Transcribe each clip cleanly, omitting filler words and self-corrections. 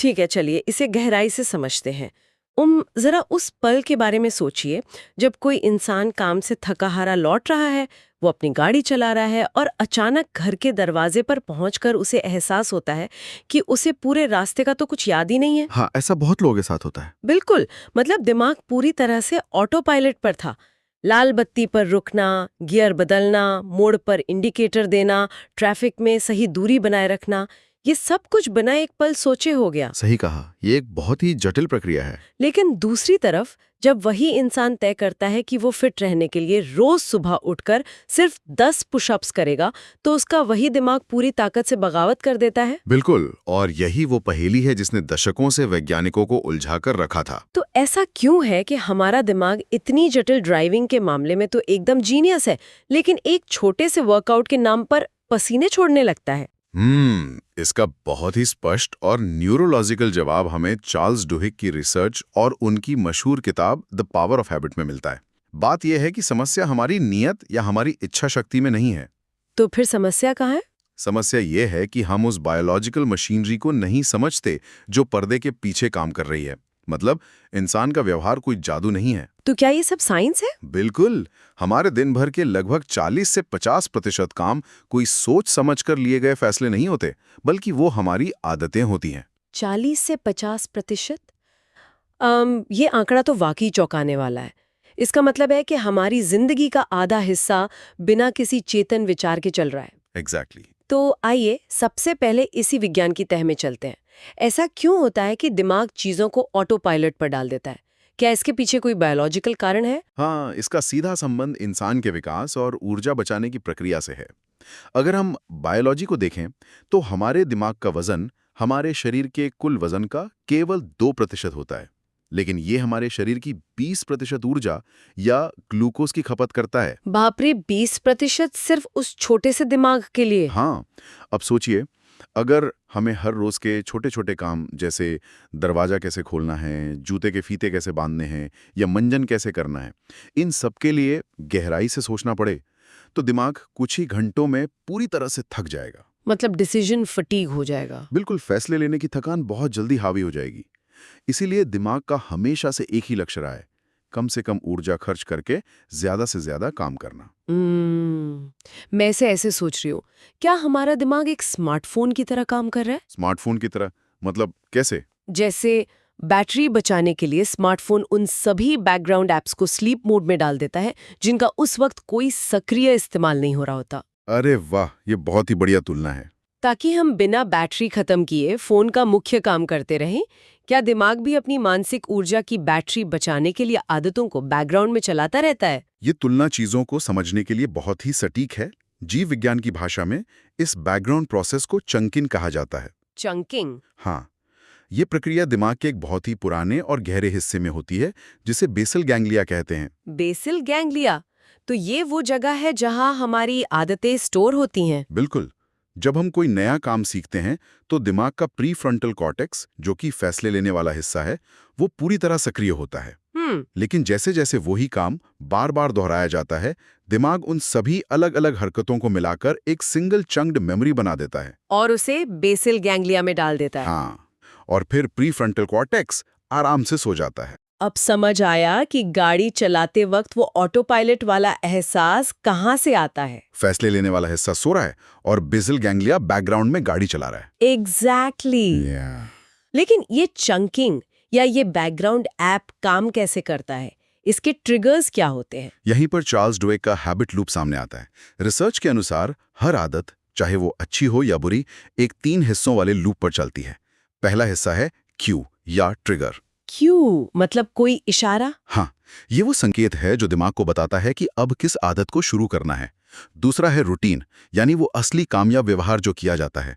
ठीक है, चलिए इसे गहराई से समझते हैं। जरा उस पल के बारे में सोचिए जब कोई इंसान काम से थका हारा लौट रहा है, वो अपनी गाड़ी चला रहा है और अचानक घर के दरवाजे पर पहुंचकर उसे एहसास होता है कि उसे पूरे रास्ते का तो कुछ याद ही नहीं है। हाँ, ऐसा बहुत लोगों के साथ होता है। बिल्कुल, मतलब दिमाग पूरी तरह से ऑटो पायलट पर था। लाल बत्ती पर रुकना, गियर बदलना, मोड़ पर इंडिकेटर देना, ट्रैफिक में सही दूरी बनाए रखना, ये सब कुछ बिना एक पल सोचे हो गया। सही कहा, ये एक बहुत ही जटिल प्रक्रिया है। लेकिन दूसरी तरफ जब वही इंसान तय करता है कि वो फिट रहने के लिए रोज सुबह उठकर सिर्फ 10 पुशअप्स करेगा, तो उसका वही दिमाग पूरी ताकत से बगावत कर देता है। बिल्कुल, और यही वो पहेली है जिसने दशकों से वैज्ञानिकों को उलझा कर रखा था। तो ऐसा क्यों है कि हमारा दिमाग इतनी जटिल ड्राइविंग के मामले में तो एकदम जीनियस है, लेकिन एक छोटे से वर्कआउट के नाम पर पसीने छोड़ने लगता है? इसका बहुत ही स्पष्ट और न्यूरोलॉजिकल जवाब हमें चार्ल्स डुहिक की रिसर्च और उनकी मशहूर किताब द पावर ऑफ हैबिट में मिलता है। बात यह है कि समस्या हमारी नियत या हमारी इच्छा शक्ति में नहीं है। तो फिर समस्या कहाँ है? समस्या ये है कि हम उस बायोलॉजिकल मशीनरी को नहीं समझते जो पर्दे के पीछे काम कर रही है। मतलब इंसान का व्यवहार कोई जादू नहीं है। तो क्या ये सब साइंस है? बिल्कुल। हमारे दिन भर के लगभग 40 से 50% काम कोई सोच समझकर लिए गए फैसले नहीं होते, बल्कि वो हमारी आदतें होती हैं। 40 से 50%? ये आंकड़ा तो वाकई चौंकाने वाला है। इसका मतलब है कि हमारी जिंदगी का आधा हिस्सा बिना किसी चेतन विचार के चल रहा है। एग्जैक्टली। तो आइए सबसे पहले इसी विज्ञान की तह में चलते हैं। ऐसा क्यों होता है कि दिमाग चीजों को ऑटो पायलट पर डाल देता है? क्या इसके पीछे कोई बायोलॉजिकल कारण है? हाँ, इसका सीधा संबंध इंसान के विकास और ऊर्जा बचाने की प्रक्रिया से है। अगर हम बायोलॉजी को देखें, तो हमारे दिमाग का वजन हमारे शरीर के कुल वजन का केवल 2% होता है। लेकिन ये हमारे शरीर की 20% ऊर्जा या ग्लूकोज की खपत करता है। बाप रे, 20% सिर्फ उस छोटे से दिमाग के लिए? हाँ, अब सोचिए, अगर हमें हर रोज के छोटे छोटे काम जैसे दरवाजा कैसे खोलना है, जूते के फीते कैसे बांधने हैं या मंजन कैसे करना है, इन सब के लिए गहराई से सोचना पड़े, तो दिमाग कुछ ही घंटों में पूरी तरह से थक जाएगा। मतलब डिसीजन फटीग हो जाएगा। बिल्कुल, फैसले लेने की थकान बहुत जल्दी हावी हो जाएगी। इसीलिए दिमाग का हमेशा से एक ही लक्ष्य रहा है, कम से कम ऊर्जा खर्च करके ज्यादा से ज्यादा काम करना। मैं इसे ऐसे सोच रही हूँ, क्या हमारा दिमाग एक स्मार्टफोन की तरह काम कर रहा है? स्मार्टफोन की तरह? मतलब कैसे? जैसे बैटरी बचाने के लिए स्मार्टफोन उन सभी बैकग्राउंड ऐप्स को स्लीप मोड में डाल देता है जिनका उस वक्त कोई सक्रिय इस्तेमाल नहीं हो रहा होता, अरे वाह, ये बहुत ही बढ़िया तुलना है। ताकि हम बिना बैटरी खत्म किए फोन का मुख्य काम करते रहें। क्या दिमाग भी अपनी मानसिक ऊर्जा की बैटरी बचाने के लिए आदतों को बैकग्राउंड में चलाता रहता है? ये तुलना चीजों को समझने के लिए बहुत ही सटीक है। जीव विज्ञान की भाषा में इस बैकग्राउंड प्रोसेस को चंकिंग कहा जाता है। चंकिंग? हाँ, ये प्रक्रिया दिमाग के एक बहुत ही पुराने और गहरे हिस्से में होती है, जिसे बेसल गैंग्लिया कहते हैं। Basal ganglia? तो ये वो जगह है जहां हमारी आदतें स्टोर होती हैं? बिल्कुल। जब हम कोई नया काम सीखते हैं, तो दिमाग का प्री फ्रंटल कॉर्टेक्स, जो कि फैसले लेने वाला हिस्सा है, वो पूरी तरह सक्रिय होता है। लेकिन जैसे जैसे वही काम बार बार दोहराया जाता है, दिमाग उन सभी अलग अलग हरकतों को मिलाकर एक सिंगल चंक्ड मेमोरी बना देता है और उसे बेसल गैंग्लिया में डाल देता है। हाँ, और फिर प्री फ्रंटल कॉर्टेक्स आराम से सो जाता है। अब समझ आया कि गाड़ी चलाते वक्त वो ऑटो पायलट वाला एहसास कहाँ से आता है। फैसले लेने वाला हिस्सा सो रहा है और बेसल गैंग्लिया बैकग्राउंड में गाड़ी चला रहा है। एग्जैक्टली। लेकिन ये चंकिंग या ये बैकग्राउंड ऐप काम कैसे करता है? इसके ट्रिगर्स क्या होते हैं? यहीं पर चार्ल्स डुवेक का हैबिट लूप सामने आता है। रिसर्च के अनुसार हर आदत, चाहे वो अच्छी हो या बुरी, एक 3 हिस्सों वाले लूप पर चलती है। पहला हिस्सा है क्यू या ट्रिगर। क्यू मतलब कोई इशारा? हाँ, ये वो संकेत है जो दिमाग को बताता है कि अब किस आदत को शुरू करना है। दूसरा है रूटीन, यानी वो असली काम या व्यवहार जो किया जाता है।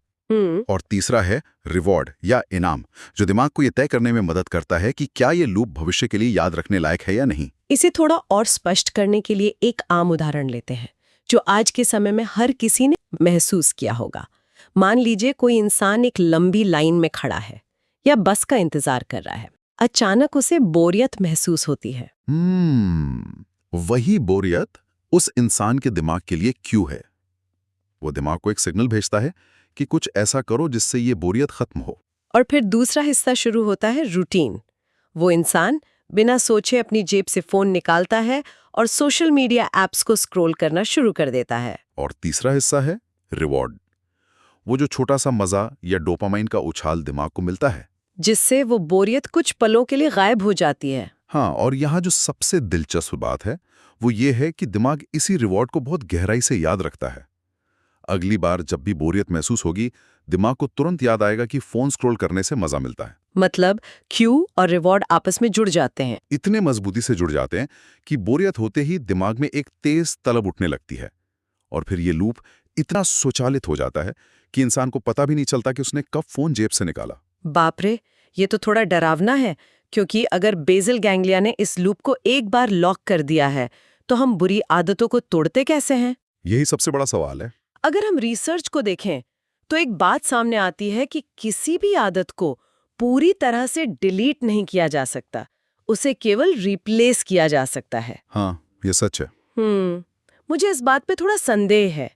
और तीसरा है रिवॉर्ड या इनाम, जो दिमाग को ये तय करने में मदद करता है कि क्या ये लूप भविष्य के लिए याद रखने लायक है या नहीं। इसे थोड़ा और स्पष्ट करने के लिए एक आम उदाहरण लेते हैं जो आज के समय में हर किसी ने महसूस किया होगा। मान लीजिए कोई इंसान एक लंबी लाइन में खड़ा है या बस का इंतजार कर रहा है। अचानक उसे बोरियत महसूस होती है। वही बोरियत उस इंसान के दिमाग के लिए क्यू है। वो दिमाग को एक सिग्नल भेजता है कि कुछ ऐसा करो जिससे ये बोरियत खत्म हो। और फिर दूसरा हिस्सा शुरू होता है रूटीन। वो इंसान बिना सोचे अपनी जेब से फोन निकालता है और सोशल मीडिया ऐप्स को स्क्रॉल करना शुरू कर देता है। और तीसरा हिस्सा है रिवॉर्ड। वो जो छोटा सा मजा या डोपामाइन का उछाल दिमाग को मिलता है, जिससे वो बोरियत कुछ पलों के लिए गायब हो जाती है। हाँ, और यहाँ जो सबसे दिलचस्प बात है वो ये है कि दिमाग इसी रिवॉर्ड को बहुत गहराई से याद रखता है। अगली बार जब भी बोरियत महसूस होगी, दिमाग को तुरंत याद आएगा कि फोन स्क्रॉल करने से मजा मिलता है। मतलब क्यू और रिवॉर्ड आपस में जुड़ जाते हैं। इतने मजबूती से जुड़ जाते हैं कि बोरियत होते ही दिमाग में एक तेज तलब उठने लगती है, और फिर ये लूप इतना स्वचालित हो जाता है कि इंसान को पता भी नहीं चलता कि उसने कब फोन जेब से निकाला। बाप रे, ये तो थोड़ा डरावना है, क्योंकि अगर बेसल गैंग्लिया ने इस लूप को एक बार लॉक कर दिया है तो हम बुरी आदतों को तोड़ते कैसे हैं? यही सबसे बड़ा सवाल है। अगर हम रिसर्च को देखें तो एक बात सामने आती है कि किसी भी आदत को पूरी तरह से डिलीट नहीं किया जा सकता, उसे केवल रिप्लेस किया जा सकता है। हाँ, ये सच है। मुझे इस बात पे थोड़ा संदेह है।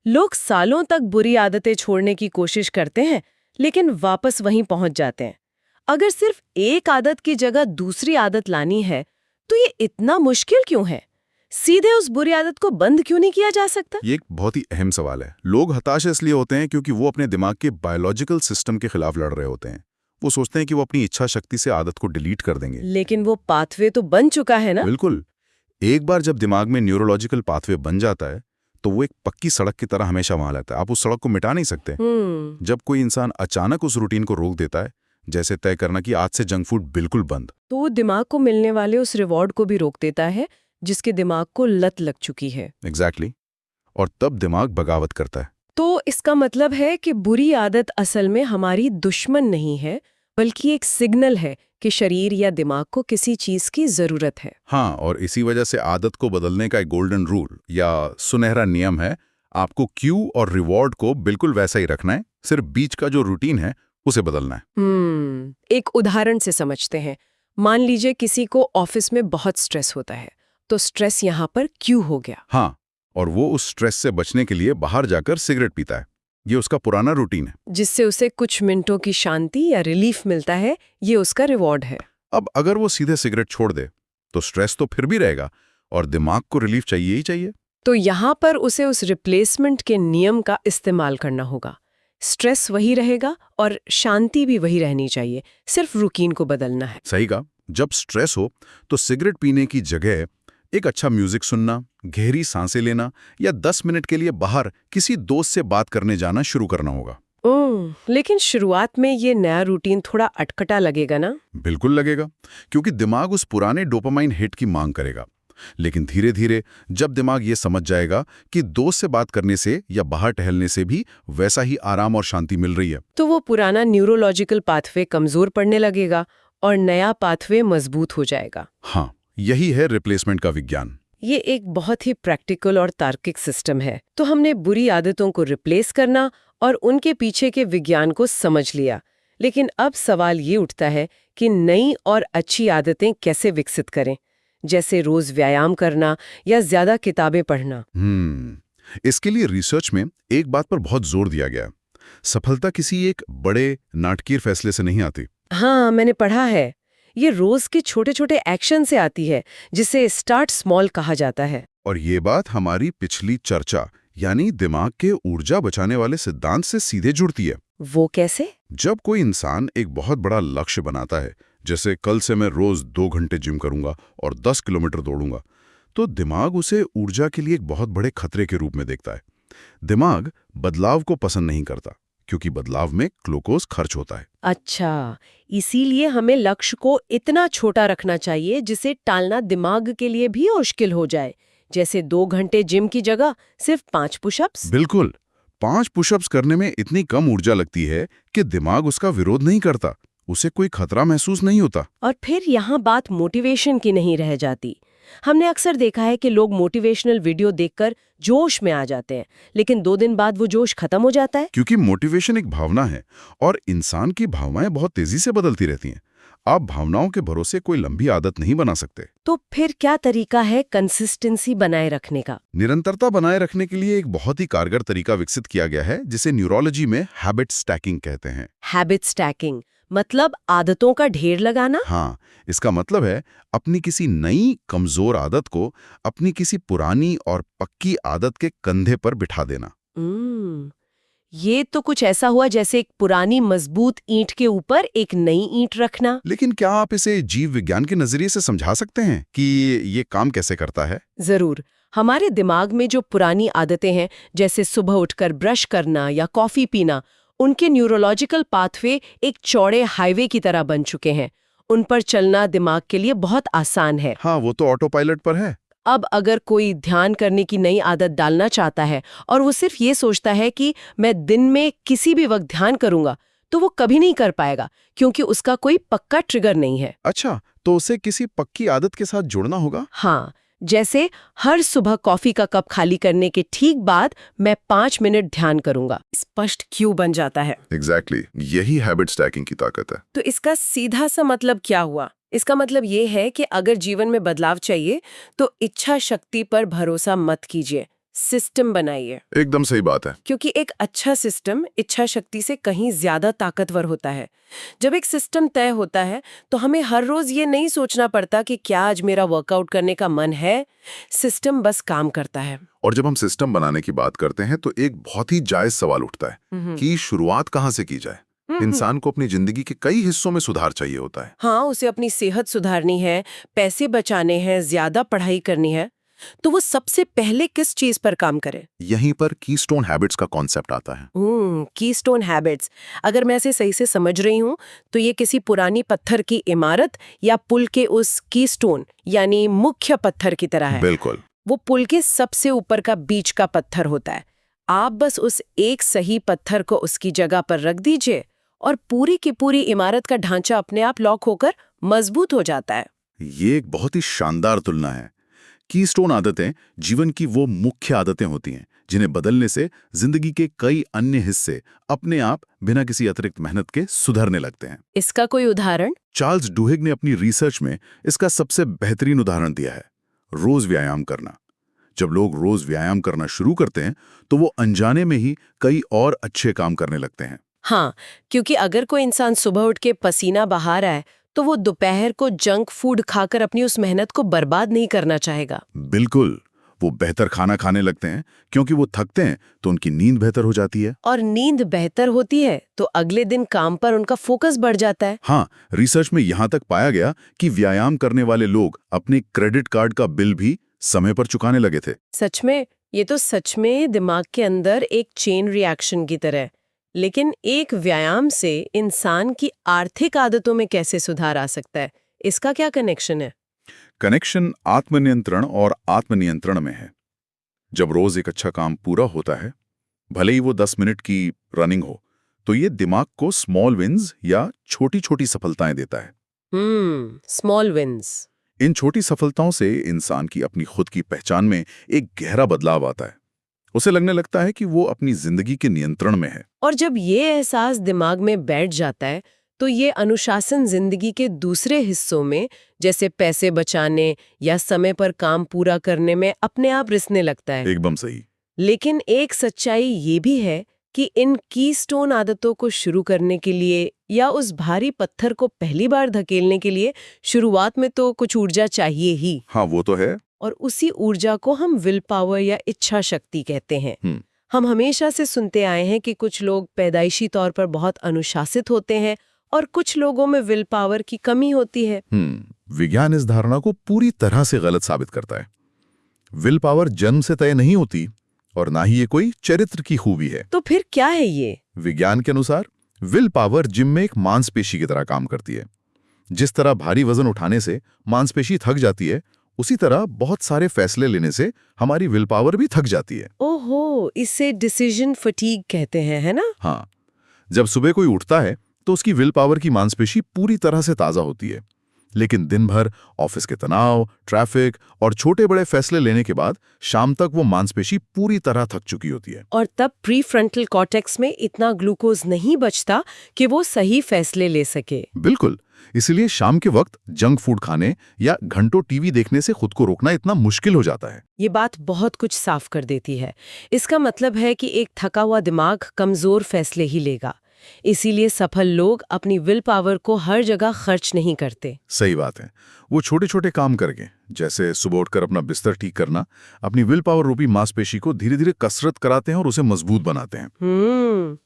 लोग सालों तक बुरी आदतें छोड़ने की कोशिश करते हैं, लेकिन वापस वहीं पहुंच जाते हैं। अगर सिर्फ एक आदत की जगह दूसरी आदत लानी है, तो ये इतना मुश्किल क्यों है? सीधे उस बुरी आदत को बंद क्यों नहीं किया जा सकता? ये एक बहुत ही अहम सवाल है। लोग हताश इसलिए होते हैं क्योंकि वो अपने दिमाग के बायोलॉजिकल सिस्टम के खिलाफ लड़ रहे होते हैं। वो सोचते हैं कि वो अपनी इच्छा शक्ति से आदत को डिलीट कर देंगे। लेकिन वो पाथवे तो बन चुका है ना? बिल्कुल। एक बार जब दिमाग में न्यूरोलॉजिकल पाथवे बन जाता है तो वो एक पक्की सड़क की तरह हमेशा वहां रहता है। आप उस सड़क को मिटा नहीं सकते। जब कोई इंसान अचानक उस रूटीन को रोक देता है, जैसे तय करना कि आज से जंक फूड बिल्कुल बंद, तो वो दिमाग को मिलने वाले उस रिवॉर्ड को भी रोक देता है जिसके दिमाग को लत लग चुकी है। एग्जैक्टली। और तब दिमाग बगावत करता है। तो इसका मतलब है कि बुरी आदत असल में हमारी दुश्मन नहीं है, बल्कि एक सिग्नल है कि शरीर या दिमाग को किसी चीज की जरूरत है। हाँ, और इसी वजह से आदत को बदलने का एक गोल्डन रूल या सुनहरा नियम है, आपको क्यू और रिवॉर्ड को बिल्कुल वैसा ही रखना है, सिर्फ बीच का जो रूटीन है उसे बदलना है। एक उदाहरण से समझते हैं। मान लीजिए किसी को ऑफिस में बहुत स्ट्रेस होता है, तो स्ट्रेस यहाँ पर क्यू हो गया। हाँ, और वो उस स्ट्रेस से बचने के लिए बाहर जाकर सिगरेट पीता है। ये उसका पुराना रूटीन है, जिससे उसे कुछ मिनटों की शांति या रिलीफ मिलता है। ये उसका रिवॉर्ड है। अब अगर वो सीधे सिगरेट छोड़ दे तो स्ट्रेस तो फिर भी रहेगा और दिमाग को रिलीफ चाहिए ही चाहिए। तो यहाँ पर उसे उस रिप्लेसमेंट के नियम का इस्तेमाल करना होगा। स्ट्रेस वही रहेगा और शांति भी वही रहनी चाहिए, सिर्फ रूटीन को बदलना है। सही कहा। जब स्ट्रेस हो तो सिगरेट पीने की जगह एक अच्छा म्यूजिक सुनना, गहरी सांसें लेना या 10 मिनट के लिए बाहर किसी दोस्त से बात करने जाना शुरू करना होगा। लेकिन शुरुआत में ये नया रूटीन थोड़ा अटकटा लगेगा ना? बिल्कुल लगेगा, क्योंकि दिमाग उस पुराने डोपामाइन हिट की मांग करेगा। लेकिन धीरे धीरे जब दिमाग ये समझ जाएगा कि दोस्त से बात करने से या बाहर टहलने से भी वैसा ही आराम और शांति मिल रही है, तो वो पुराना न्यूरोलॉजिकल पाथवे कमजोर पड़ने लगेगा और नया पाथवे मजबूत हो जाएगा। हाँ, यही है रिप्लेसमेंट का विज्ञान। ये एक बहुत ही प्रैक्टिकल और तार्किक सिस्टम है। तो हमने बुरी आदतों को रिप्लेस करना और उनके पीछे के विज्ञान को समझ लिया। लेकिन अब सवाल ये उठता है कि नई और अच्छी आदतें कैसे विकसित करें, जैसे रोज व्यायाम करना या ज्यादा किताबें पढ़ना। इसके लिए रिसर्च में एक बात पर बहुत जोर दिया गया। सफलता किसी एक बड़े नाटकीय फैसले से नहीं आती। हाँ, मैंने पढ़ा है। ये रोज के छोटे छोटे एक्शन से आती है, जिसे स्टार्ट स्मॉल कहा जाता है। और ये बात हमारी पिछली चर्चा यानी दिमाग के ऊर्जा बचाने वाले सिद्धांत से सीधे जुड़ती है। वो कैसे? जब कोई इंसान एक बहुत बड़ा लक्ष्य बनाता है, जैसे कल से मैं रोज 2 घंटे जिम करूंगा और 10 किलोमीटर दौड़ूंगा, तो दिमाग उसे ऊर्जा के लिए एक बहुत बड़े खतरे के रूप में देखता है। दिमाग बदलाव को पसंद नहीं करता, क्योंकि बदलाव में ग्लूकोज खर्च होता है। अच्छा, इसीलिए हमें लक्ष्य को इतना छोटा रखना चाहिए जिसे टालना दिमाग के लिए भी मुश्किल हो जाए, जैसे 2 घंटे जिम की जगह सिर्फ 5 पुशअप्स। बिल्कुल, 5 पुशअप्स करने में इतनी कम ऊर्जा लगती है कि दिमाग उसका विरोध नहीं करता, उसे कोई खतरा महसूस नहीं होता। और फिर यहाँ बात मोटिवेशन की नहीं रह जाती। हमने अक्सर देखा है कि लोग मोटिवेशनल वीडियो देखकर जोश में आ जाते हैं, लेकिन 2 दिन बाद वो जोश खत्म हो जाता है। क्योंकि मोटिवेशन एक भावना है और इंसान की भावनाएं बहुत तेजी से बदलती रहती हैं। आप भावनाओं के भरोसे कोई लंबी आदत नहीं बना सकते। तो फिर क्या तरीका है कंसिस्टेंसी बनाए रखने का? निरंतरता बनाए रखने के लिए एक बहुत ही कारगर तरीका विकसित किया गया है, जिसे न्यूरोलॉजी में हैबिट स्टैकिंग कहते हैं। हैबिट स्टैकिंग मतलब आदतों का ढेर लगाना? हाँ, इसका मतलब है अपनी किसी नई कमजोर आदत को अपनी किसी पुरानी और पक्की आदत के कंधे पर बिठा देना। ये तो कुछ ऐसा हुआ जैसे एक पुरानी मजबूत ईंट के ऊपर एक नई ईंट रखना। लेकिन क्या आप इसे जीव विज्ञान के नजरिए से समझा सकते हैं कि ये काम कैसे करता है? जरूर। हमारे दिमाग में जो पुरानी आदतें हैं, जैसे सुबह उठकर ब्रश करना या कॉफी पीना, उनके न्यूरोलॉजिकल पाथवे एक चौड़े हाईवे की तरह बन चुके हैं। उन पर चलना दिमाग के लिए बहुत आसान है। हाँ, वो तो ऑटो पायलट पर है। अब अगर कोई ध्यान करने की नई आदत डालना चाहता है और वो सिर्फ ये सोचता है कि मैं दिन में किसी भी वक्त ध्यान करूंगा, तो वो कभी नहीं कर पाएगा, क्योंकि उसका कोई पक्का ट्रिगर नहीं है। अच्छा, तो उसे किसी पक्की आदत के साथ जुड़ना होगा? हाँ, जैसे हर सुबह कॉफी का कप खाली करने के ठीक बाद मैं 5 मिनट ध्यान करूंगा। स्पष्ट क्यों बन जाता है। एग्जैक्टली, यही हैबिट स्टैकिंग की ताकत है। तो इसका सीधा सा मतलब क्या हुआ? इसका मतलब ये है कि अगर जीवन में बदलाव चाहिए तो इच्छा शक्ति पर भरोसा मत कीजिए, सिस्टम बनाइए। एकदम सही बात है। क्योंकि एक अच्छा सिस्टम इच्छा शक्ति से कहीं ज्यादा ताकतवर होता है। जब एक सिस्टम तय होता है तो हमें हर रोज ये नहीं सोचना पड़ता कि क्या आज मेरा वर्कआउट करने का मन है। सिस्टम बस काम करता है। और जब हम सिस्टम बनाने की बात करते हैं तो एक बहुत ही जायज सवाल उठता है कि शुरुआत कहाँ से की जाए। इंसान को अपनी जिंदगी के कई हिस्सों में सुधार चाहिए होता है। हाँ, उसे अपनी सेहत सुधारनी है, पैसे बचाने हैं, ज्यादा पढ़ाई करनी है, तो वो सबसे पहले किस चीज पर काम करे? यहीं पर कीस्टोन हैबिट्स का कॉन्सेप्ट आता है। Keystone habits. अगर मैं इसे सही से समझ रही हूँ तो ये किसी पुरानी पत्थर की इमारत या पुल के उस कीस्टोन यानी मुख्य पत्थर की तरह है। बिल्कुल। वो पुल के सबसे ऊपर का बीच का पत्थर होता है। आप बस उस एक सही पत्थर को उसकी जगह पर रख दीजिए और पूरी की पूरी इमारत का ढांचा अपने आप लॉक होकर मजबूत हो जाता है। ये एक बहुत ही शानदार तुलना है। कीस्टोन आदतें जीवन की वो मुख्य आदतें होती हैं जिन्हें बदलने से जिंदगी के कई अन्य हिस्से अपने आप बिना किसी अतिरिक्त मेहनत के सुधरने लगते हैं। इसका कोई उदाहरण? चार्ल्स डुहिग ने अपनी रिसर्च में इसका सबसे बेहतरीन उदाहरण दिया है, रोज व्यायाम करना। जब लोग रोज व्यायाम करना शुरू करते हैं तो वो अनजाने में ही कई और अच्छे काम करने लगते हैं। हाँ, क्योंकि अगर कोई इंसान सुबह उठ के पसीना बहा रहा है तो वो दोपहर को जंक फूड खाकर अपनी उस मेहनत को बर्बाद नहीं करना चाहेगा। बिल्कुल, वो बेहतर खाना खाने लगते हैं क्योंकि वो थकते हैं तो उनकी नींद बेहतर हो जाती है। और नींद बेहतर होती है तो अगले दिन काम पर उनका फोकस बढ़ जाता है। हाँ, रिसर्च में यहाँ तक पाया गया कि व्यायाम करने वाले लोग अपने क्रेडिट कार्ड का बिल भी समय पर चुकाने लगे थे। सच में? ये तो सच में दिमाग के अंदर एक चेन रिएक्शन की तरह है। लेकिन एक व्यायाम से इंसान की आर्थिक आदतों में कैसे सुधार आ सकता है? इसका क्या कनेक्शन है? कनेक्शन आत्मनियंत्रण और आत्मनियंत्रण में है। जब रोज एक अच्छा काम पूरा होता है, भले ही वो 10 मिनट की रनिंग हो, तो ये दिमाग को स्मॉल विन्स या छोटी छोटी सफलताएं देता है। Small wins. इन छोटी सफलताओं से इंसान की अपनी खुद की पहचान में एक गहरा बदलाव आता है। उसे लगने लगता है कि वो अपनी जिंदगी के नियंत्रण में है। और जब ये एहसास दिमाग में बैठ जाता है तो ये अनुशासन जिंदगी के दूसरे हिस्सों में, जैसे पैसे बचाने या समय पर काम पूरा करने में, अपने आप रिसने लगता है। एकदम सही। लेकिन एक सच्चाई ये भी है कि इन कीस्टोन आदतों को शुरू करने के लिए या उस भारी पत्थर को पहली बार धकेलने के लिए शुरुआत में तो कुछ ऊर्जा चाहिए ही। हाँ, वो तो है। और उसी ऊर्जा को हम विल पावर या इच्छा शक्ति कहते हैं। हम हमेशा से सुनते आए हैं कि कुछ लोग पैदाइशी तौर पर बहुत अनुशासित होते हैं और कुछ लोगों में विल पावर की कमी होती है। विज्ञान इस धारणा को पूरी तरह से गलत साबित करता है। विल पावर जन्म से तय नहीं होती और ना ही ये कोई चरित्र की खूबी है। तो फिर क्या है ये? विज्ञान के अनुसार विल पावर जिम में एक मांसपेशी की तरह काम करती है। जिस तरह भारी वजन उठाने से मांसपेशी थक जाती है, उसी तरह बहुत सारे फैसले लेने से हमारी विल पावर भी थक जाती है। ओहो, इसे डिसीजन फटीग कहते हैं, है ना? हाँ, जब सुबह कोई उठता है तो उसकी विल पावर की मांसपेशी पूरी तरह से ताजा होती है, लेकिन दिन भर ऑफिस के तनाव, ट्रैफिक और छोटे बड़े फैसले लेने के बाद शाम तक वो मांसपेशी पूरी तरह थक चुकी होती है। और तब प्रीफ्रंटल कॉर्टेक्स में इतना ग्लूकोज नहीं बचता कि वो सही फैसले ले सके। बिल्कुल, इसलिए शाम के वक्त जंक फूड खाने या घंटों टीवी देखने से खुद को रोकना इतना मुश्किल हो जाता है। ये बात बहुत कुछ साफ कर देती है। इसका मतलब है कि एक थका हुआ दिमाग कमजोर फैसले ही लेगा। इसीलिए सफल लोग अपनी विल पावर को हर जगह खर्च नहीं करते। सही बात है। वो छोटे छोटे काम करके, जैसे सुबह उठकर अपना बिस्तर ठीक करना, अपनी विल पावर रूपी मांसपेशी को धीरे धीरे कसरत कराते हैं और उसे मजबूत बनाते हैं।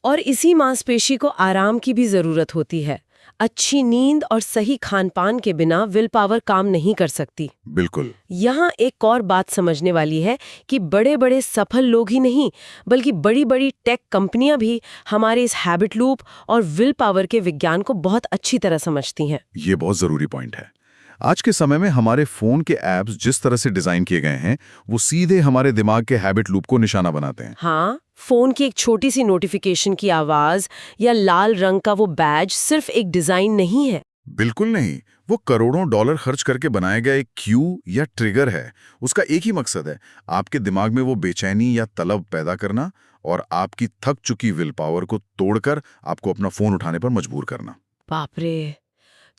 और इसी मांसपेशी को आराम की भी जरूरत होती है। अच्छी नींद और सही खान-पान के बिना विल पावर काम नहीं कर सकती। बिल्कुल। यहाँ एक और बात समझने वाली है कि बड़े-बड़े सफल लोग ही नहीं, बल्कि बड़ी-बड़ी टेक कंपनियां भी हमारे इस हैबिट लूप और विल पावर के विज्ञान को बहुत अच्छी तरह समझती हैं। ये बहुत जरूरी पॉइंट है। आज के समय में हमारे फोन के ऐप्स जिस तरह से डिजाइन किए गए हैं, वो सीधे हमारे दिमाग के हैबिट लूप को निशाना बनाते हैं। हाँ, फोन की एक छोटी सी नोटिफिकेशन की आवाज या लाल रंग का वो बैज सिर्फ एक डिजाइन नहीं है। बिल्कुल नहीं, वो करोड़ों डॉलर खर्च करके बनाया गया एक क्यू या ट्रिगर है। उसका एक ही मकसद है, आपके दिमाग में वो बेचैनी या तलब पैदा करना और आपकी थक चुकी विल पावर को तोड़कर आपको अपना फोन उठाने पर मजबूर करना। बाप रे!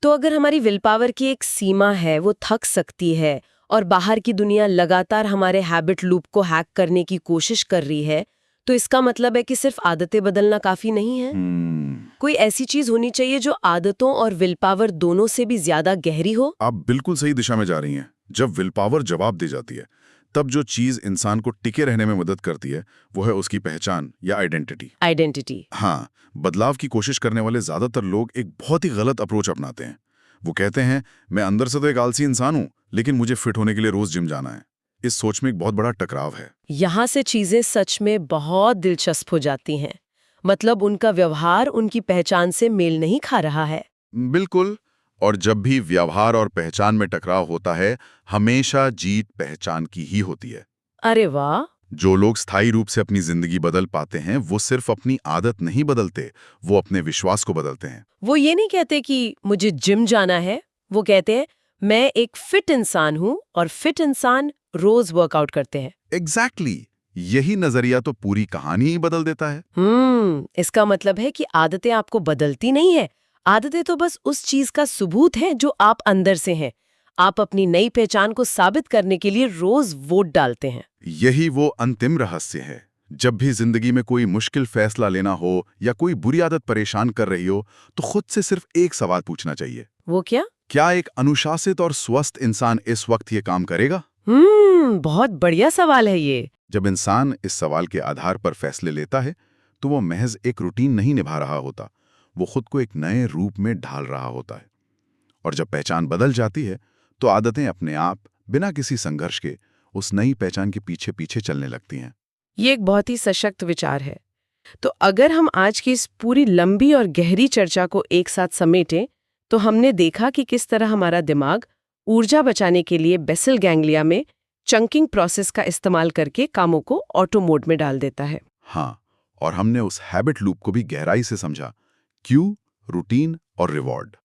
तो अगर हमारी विल पावर की एक सीमा है, वो थक सकती है और बाहर की दुनिया लगातार हमारे हैबिट लूप को हैक करने की कोशिश कर रही है, तो इसका मतलब है कि सिर्फ आदतें बदलना काफी नहीं है। कोई ऐसी चीज होनी चाहिए जो आदतों और विल पावर दोनों से भी ज्यादा गहरी हो। आप बिल्कुल सही दिशा में जा रही हैं। जब विल पावर जवाब दे जाती है, तब जो चीज इंसान को टिके रहने में मदद करती है, वो है उसकी पहचान या आइडेंटिटी। हाँ, बदलाव की कोशिश करने वाले ज्यादातर लोग एक बहुत ही गलत अप्रोच अपनाते हैं। वो कहते हैं, मैं अंदर से तो एक आलसी इंसान हूं, लेकिन मुझे फिट होने के लिए रोज जिम जाना है। इस सोच में एक बहुत बड़ा टकराव है। यहाँ से चीजें सच में बहुत दिलचस्प हो जाती हैं। मतलब उनका व्यवहार उनकी पहचान से मेल नहीं खा रहा है। बिल्कुल। और जब भी व्यवहार और पहचान में टकराव होता है, हमेशा जीत पहचान की ही होती है। अरे वाह! जो लोग स्थायी रूप से अपनी जिंदगी बदल पाते हैं, वो सिर्फ अपनी आदत नहीं बदलते, वो अपने विश्वास को बदलते हैं। वो ये नहीं कहते कि मुझे जिम जाना है, वो कहते हैं मैं एक फिट इंसान हूँ और फिट इंसान रोज वर्कआउट करते हैं। एग्जैक्टली। यही नजरिया तो पूरी कहानी ही बदल देता है। इसका मतलब है कि आदतें आपको बदलती नहीं है। आदतें तो बस उस चीज का सबूत है जो आप अंदर से हैं। आप अपनी नई पहचान को साबित करने के लिए रोज वोट डालते हैं। यही वो अंतिम रहस्य है। जब भी जिंदगी में कोई मुश्किल फैसला लेना हो या कोई बुरी आदत परेशान कर रही हो, तो खुद से सिर्फ एक सवाल पूछना चाहिए। वो क्या? क्या एक अनुशासित और स्वस्थ इंसान इस वक्त ये काम करेगा? बहुत बढ़िया सवाल है ये। जब इंसान इस सवाल के आधार पर फैसले लेता है, तो वो महज एक रूटीन नहीं निभा रहा होता, वो खुद को एक नए रूप में ढाल रहा होता है। और जब पहचान बदल जाती है, तो आदतें अपने आप, बिना किसी संघर्ष के, उस नई पहचान के पीछे पीछे चलने लगती हैं। ये एक बहुत ही सशक्त विचार है। तो अगर हम आज की इस पूरी लंबी और गहरी चर्चा को एक साथ समेटें, तो हमने देखा कि किस तरह हमारा दिमाग ऊर्जा बचाने के लिए बेसल गैंग्लिया में चंकिंग प्रोसेस का इस्तेमाल करके कामों को ऑटो मोड में डाल देता है। हाँ, और हमने उस हैबिट लूप को भी गहराई से समझा। क्यू, रूटीन और रिवॉर्ड।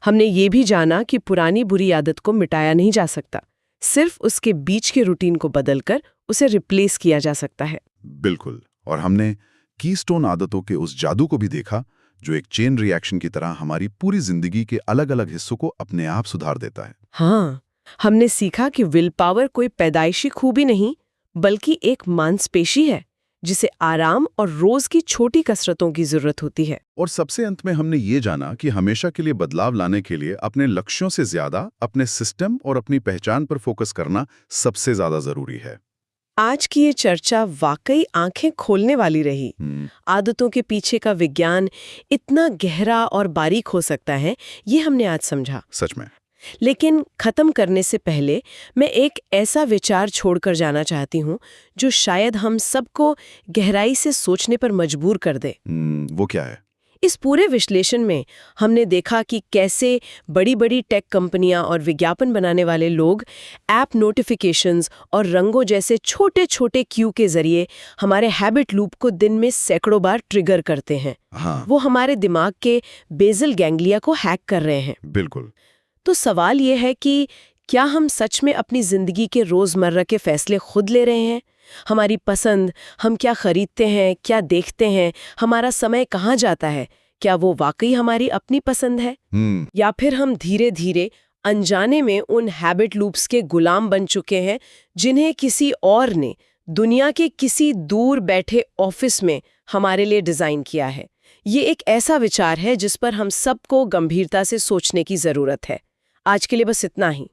हमने ये भी जाना कि पुरानी बुरी आदत को मिटाया नहीं जा सकता, सिर्फ उसके बीच के रूटीन को बदलकर उसे रिप्लेस किया जा सकता है। बिल्कुल। और हमने कीस्टोन आदतों के उस जादू को भी देखा, जो एक चेन रिएक्शन की तरह हमारी पूरी जिंदगी के अलग अलग हिस्सों को अपने आप सुधार देता है। हाँ, हमने सीखा कि विल पावर कोई पैदाइशी खूबी नहीं, बल्कि एक मांसपेशी है जिसे आराम और रोज की छोटी कसरतों की जरूरत होती है। और सबसे अंत में हमने ये जाना कि हमेशा के लिए बदलाव लाने के लिए अपने लक्ष्यों से ज्यादा अपने सिस्टम और अपनी पहचान पर फोकस करना सबसे ज्यादा जरूरी है। आज की ये चर्चा वाकई आंखें खोलने वाली रही। आदतों के पीछे का विज्ञान इतना गहरा और बारीक हो सकता है, ये हमने आज समझा। सच में। लेकिन खत्म करने से पहले मैं एक ऐसा विचार छोड़कर जाना चाहती हूँ जो शायद हम सबको गहराई से सोचने पर मजबूर कर दे। वो क्या है? इस पूरे विश्लेषण में हमने देखा कि कैसे बड़ी बड़ी टेक कंपनियां और विज्ञापन बनाने वाले लोग ऐप नोटिफिकेशंस और रंगों जैसे छोटे छोटे क्यू के जरिए हमारे हैबिट लूप को दिन में सैकड़ों बार ट्रिगर करते हैं। हाँ। वो हमारे दिमाग के बेसल गैंग्लिया को हैक कर रहे हैं। बिल्कुल। तो सवाल ये है कि क्या हम सच में अपनी जिंदगी के रोजमर्रा के फैसले खुद ले रहे हैं? हमारी पसंद, हम क्या खरीदते हैं, क्या देखते हैं, हमारा समय कहाँ जाता है, क्या वो वाकई हमारी अपनी पसंद है, या फिर हम धीरे धीरे अनजाने में उन हैबिट लूप्स के गुलाम बन चुके हैं जिन्हें किसी और ने दुनिया के किसी दूर बैठे ऑफिस में हमारे लिए डिजाइन किया है। ये एक ऐसा विचार है जिस पर हम सबको गंभीरता से सोचने की जरूरत है। आज के लिए बस इतना ही।